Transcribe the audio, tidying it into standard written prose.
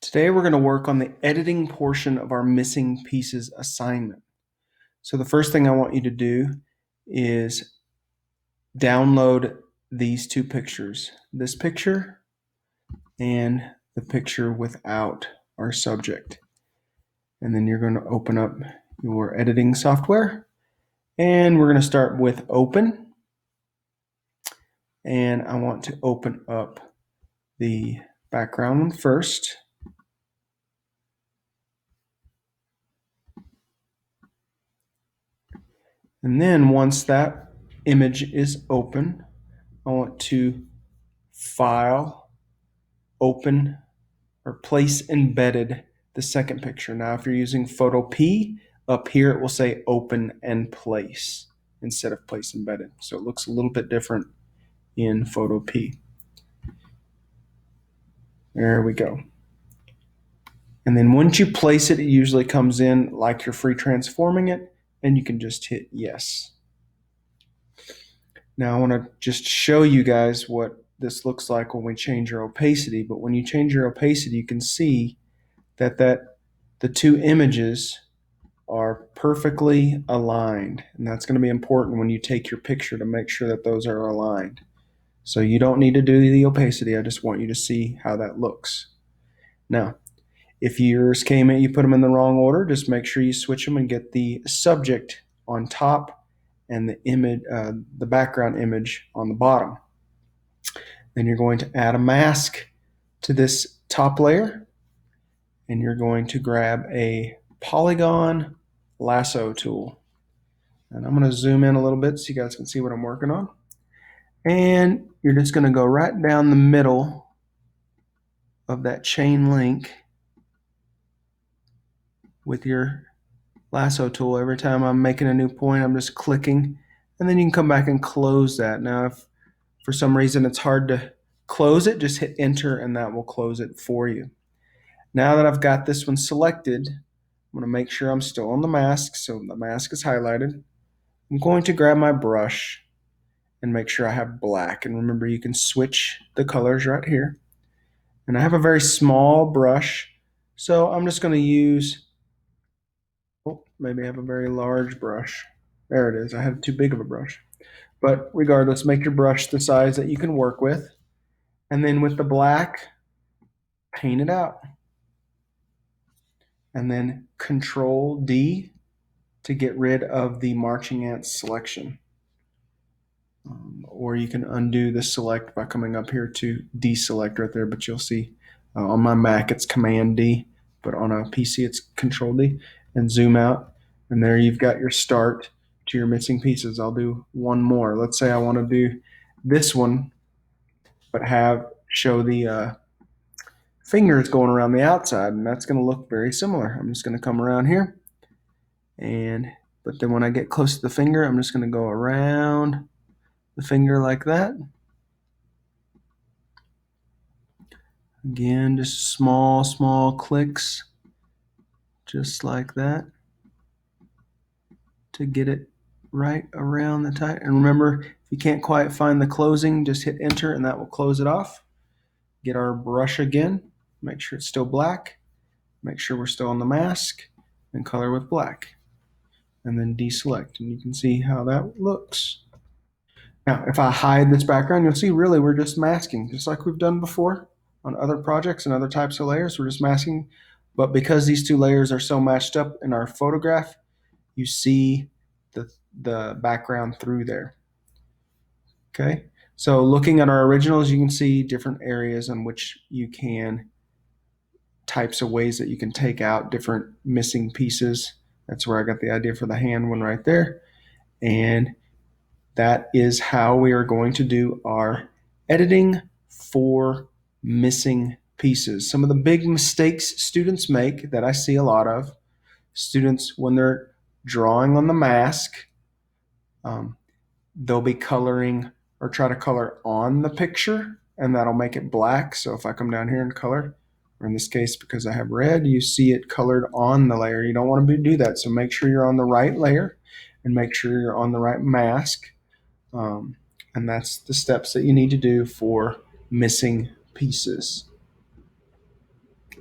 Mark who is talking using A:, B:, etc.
A: Today we're going to work on the editing portion of our missing pieces assignment. So the first thing I want you to do is download these two pictures, this picture and the picture without our subject. And then you're going to open up your editing software and we're going to start with open. And I want to open up the background one first. And then once that image is open, I want to file, open, or place embedded the second picture. Now, if you're using Photo P, up here it will say open and place instead of place embedded. So it looks a little bit different in Photo P. There we go. And then once you place it, it usually comes in like you're free transforming it, and you can just hit yes. Now I want to just show you guys what this looks like when we change our opacity. But when you change your opacity, you can see that the two images are perfectly aligned. And that's going to be important when you take your picture to make sure that those are aligned. So you don't need to do the opacity. I just want you to see how that looks. Now, if yours came in, you put them in the wrong order, just make sure you switch them and get the subject on top and the image, the background image on the bottom. Then you're going to add a mask to this top layer, and you're going to grab a polygon lasso tool. And I'm going to zoom in a little bit so you guys can see what I'm working on. And you're just going to go right down the middle of that chain link with your lasso tool. Every time I'm making a new point, I'm just clicking, and then you can come back and close that. Now, if for some reason it's hard to close it, just hit enter and that will close it for you. Now that I've got this one selected, I'm going to make sure I'm still on the mask, so the mask is highlighted. I'm going to grab my brush and make sure I have black. And remember, you can switch the colors right here. And I have a very small brush, so I'm just going to use, maybe I have a very large brush. There it is. I have too big of a brush. But regardless, make your brush the size that you can work with. And then with the black, paint it out. And then Control D to get rid of the marching ants selection. Or you can undo the select by coming up here to deselect right there, but you'll see on my Mac it's Command D, but on a PC it's Control D, and zoom out, and there you've got your start to your missing pieces. I'll do one more. Let's say I want to do this one, but show the fingers going around the outside, and that's going to look very similar. I'm just going to come around here, but then when I get close to the finger, I'm just going to go around the finger like that. Again, just small clicks, just like that, to get it right around the tight. And remember, if you can't quite find the closing, just hit enter and that will close it off. Get our brush again, make sure it's still black, make sure we're still on the mask, and color with black. And then deselect, and you can see how that looks. Now, if I hide this background, you'll see really we're just masking, just like we've done before on other projects and other types of layers. We're just masking, but because these two layers are so matched up in our photograph, you see the background through there. Okay, so looking at our originals, you can see different areas in which you can, types of ways that you can take out different missing pieces. That's where I got the idea for the hand one right there. And that is how we are going to do our editing for missing pieces. Some of the big mistakes students make that I see a lot of, students when they're drawing on the mask, they'll be coloring or try to color on the picture, and that'll make it black. So if I come down here and color, or in this case because I have red, you see it colored on the layer. You don't want to do that, so make sure you're on the right layer and make sure you're on the right mask. And that's the steps that you need to do for missing pieces.